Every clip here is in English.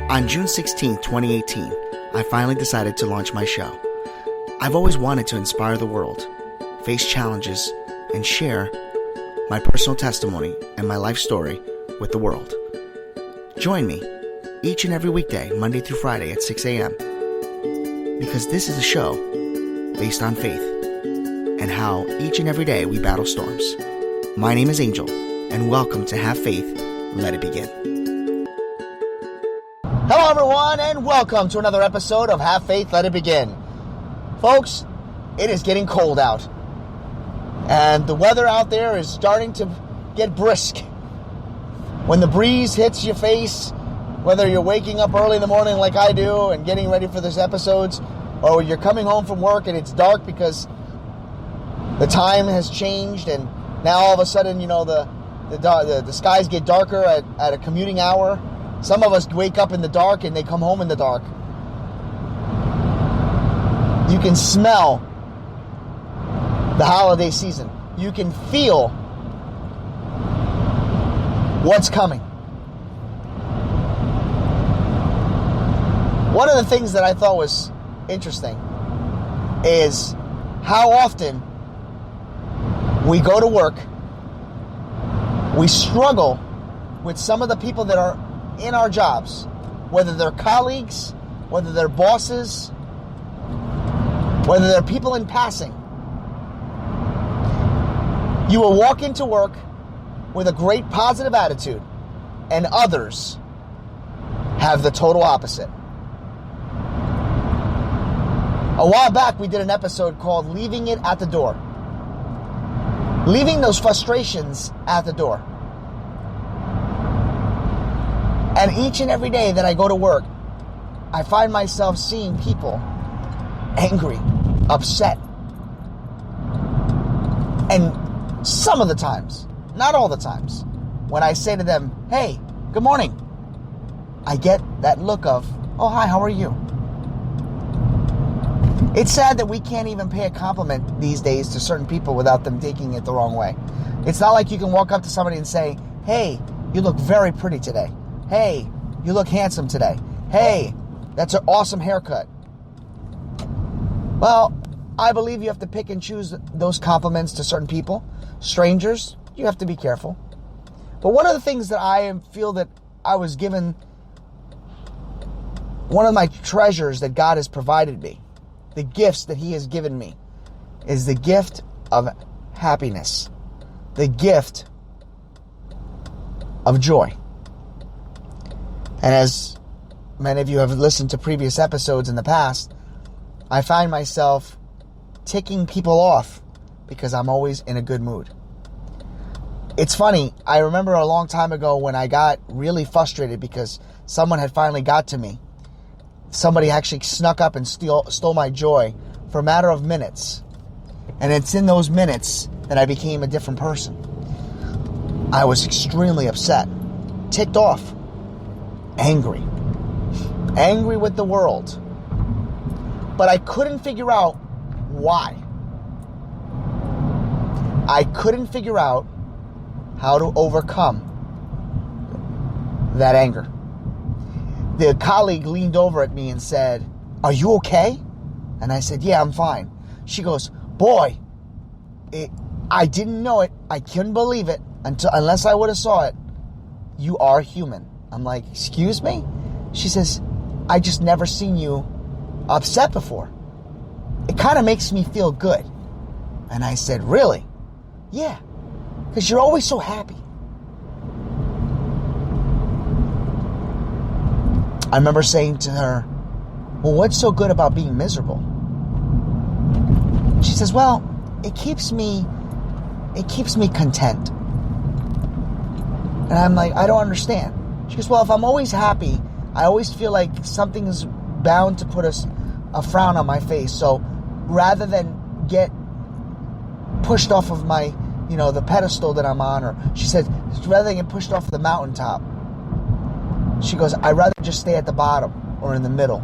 On June 16, 2018, I finally decided to launch my show. I've always wanted to inspire the world, face challenges, and share my personal testimony and my life story with the world. Join me each and every weekday, Monday through Friday at 6 a.m. because this is a show based on faith and how each and every day we battle storms. My name is Angel, and welcome to Have Faith, Let It Begin. Hello everyone, and welcome to another episode of Have Faith, Let It Begin. Folks, it is getting cold out, and the weather out there is starting to get brisk. When the breeze hits your face, whether you're waking up early in the morning like I do and getting ready for these episodes, or you're coming home from work and it's dark because the time has changed and now all of a sudden, you know, the skies get darker at a commuting hour. Some of us wake up in the dark and they come home in the dark. You can smell the holiday season. You can feel what's coming. One of the things that I thought was interesting is how often we go to work, we struggle with some of the people that are in our jobs, whether they're colleagues, whether they're bosses, whether they're people in passing. You will walk into work with a great positive attitude, and others have the total opposite. A while back, we did an episode called Leaving It at the Door. Leaving those frustrations at the door. And each and every day that I go to work, I find myself seeing people angry, upset. And some of the times, not all the times, when I say to them, hey, good morning, I get that look of, oh, hi, how are you? It's sad that we can't even pay a compliment these days to certain people without them taking it the wrong way. It's not like you can walk up to somebody and say, hey, you look very pretty today. Hey, you look handsome today. Hey, that's an awesome haircut. Well, I believe you have to pick and choose those compliments to certain people. Strangers, you have to be careful. But one of the things that I feel that I was given, one of my treasures that God has provided me, the gifts that He has given me, is the gift of happiness, the gift of joy. And as many of you have listened to previous episodes in the past, I find myself ticking people off because I'm always in a good mood. It's funny, I remember a long time ago when I got really frustrated because someone had finally got to me. Somebody actually snuck up and stole my joy for a matter of minutes. And it's in those minutes that I became a different person. I was extremely upset, ticked off, angry with the world. But I couldn't figure out why. I couldn't figure out how to overcome that anger. The colleague leaned over at me and said, are you okay? And I said, yeah, I'm fine. She goes, boy, I didn't know it. I couldn't believe it unless I would have saw it. You are human. I'm like, excuse me? She says, I just never seen you upset before. It kind of makes me feel good. And I said, really? Yeah, because you're always so happy. I remember saying to her, well, what's so good about being miserable? She says, well, it keeps me content. And I'm like, I don't understand. She goes, well, if I'm always happy, I always feel like something is bound to put a frown on my face. So rather than get pushed off of my, the pedestal that I'm on, or she said, rather than get pushed off the mountaintop, she goes, I'd rather just stay at the bottom or in the middle.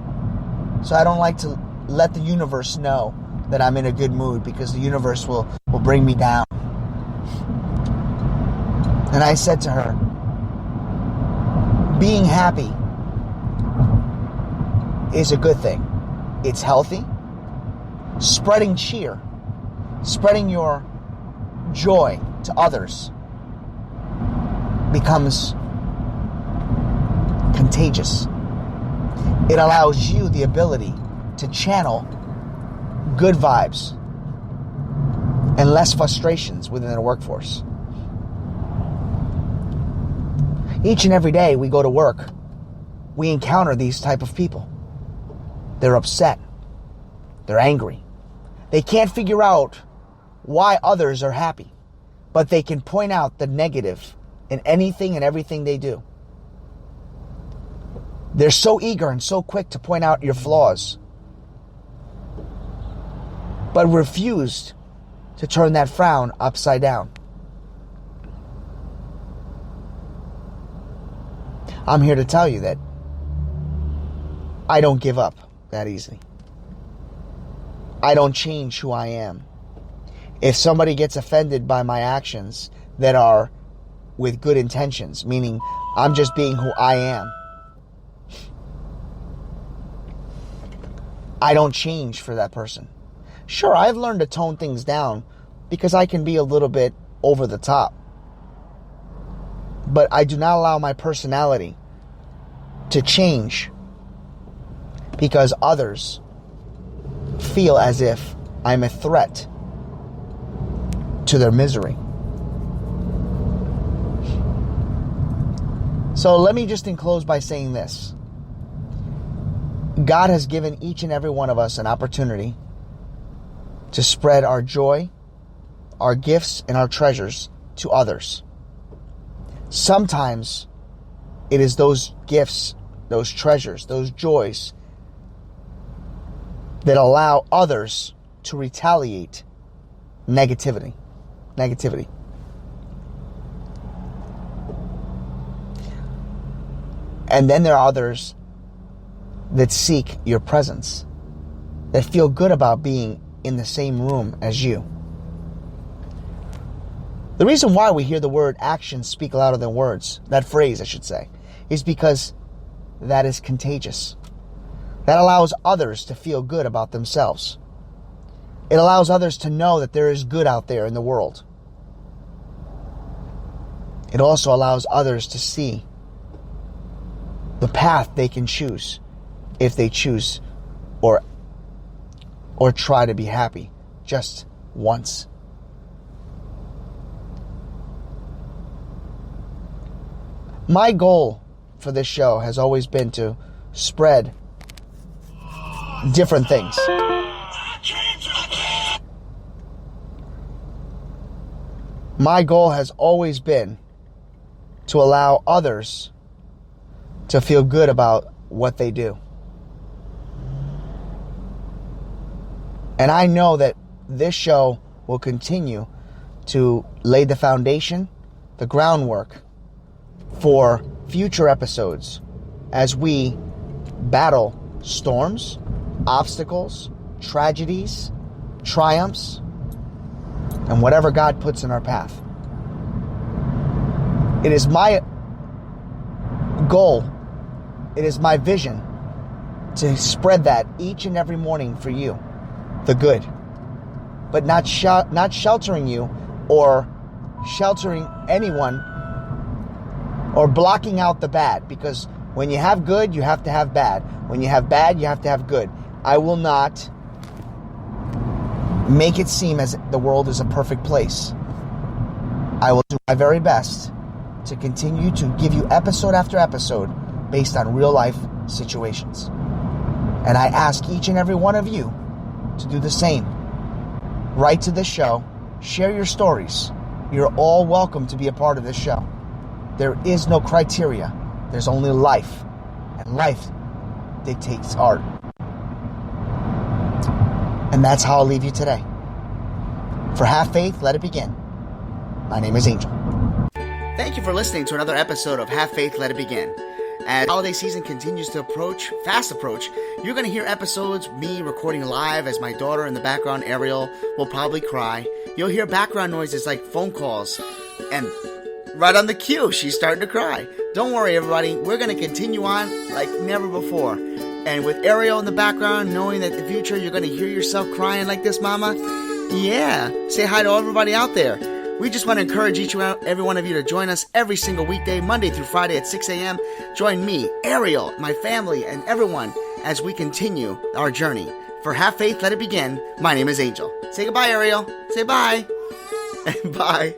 So I don't like to let the universe know that I'm in a good mood because the universe will bring me down. And I said to her, being happy is a good thing. It's healthy. Spreading cheer, spreading your joy to others becomes contagious. It allows you the ability to channel good vibes and less frustrations within the workforce. Each and every day we go to work, we encounter these type of people. They're upset. They're angry. They can't figure out why others are happy, but they can point out the negative in anything and everything they do. They're so eager and so quick to point out your flaws, but refused to turn that frown upside down. I'm here to tell you that I don't give up that easily. I don't change who I am. If somebody gets offended by my actions that are with good intentions, meaning I'm just being who I am, I don't change for that person. Sure, I've learned to tone things down because I can be a little bit over the top. But I do not allow my personality to change because others feel as if I'm a threat to their misery. So let me just enclose by saying this. God has given each and every one of us an opportunity to spread our joy, our gifts, and our treasures to others. Sometimes it is those gifts, those treasures, those joys that allow others to retaliate negativity. And then there are others that seek your presence, that feel good about being in the same room as you. The reason why we hear the word actions speak louder than words, that phrase I should say, is because that is contagious. That allows others to feel good about themselves. It allows others to know that there is good out there in the world. It also allows others to see the path they can choose if they choose or try to be happy just once. My goal for this show has always been to spread different things. My goal has always been to allow others to feel good about what they do. And I know that this show will continue to lay the foundation, the groundwork for future episodes as we battle storms, obstacles, tragedies, triumphs, and whatever God puts in our path. It is my goal, it is my vision to spread that each and every morning for you, the good, but not sheltering you or sheltering anyone or blocking out the bad, because when you have good, you have to have bad. When you have bad, you have to have good. I will not make it seem as the world is a perfect place. I will do my very best to continue to give you episode after episode based on real life situations. And I ask each and every one of you to do the same. Write to this show, share your stories. You're all welcome to be a part of this show. There is no criteria. There's only life. And life dictates art. And that's how I'll leave you today. For Have Faith, Let It Begin. My name is Angel. Thank you for listening to another episode of Have Faith, Let It Begin. As holiday season continues to fast approach, you're going to hear episodes, me recording live as my daughter in the background, Ariel, will probably cry. You'll hear background noises like phone calls, and right on the cue, she's starting to cry. Don't worry, everybody. We're going to continue on like never before. And with Ariel in the background, knowing that in the future you're going to hear yourself crying like this, Mama, yeah, say hi to everybody out there. We just want to encourage each and every one of you to join us every single weekday, Monday through Friday at 6 a.m. Join me, Ariel, my family, and everyone as we continue our journey. For Have Faith, Let It Begin, my name is Angel. Say goodbye, Ariel. Say bye. Bye.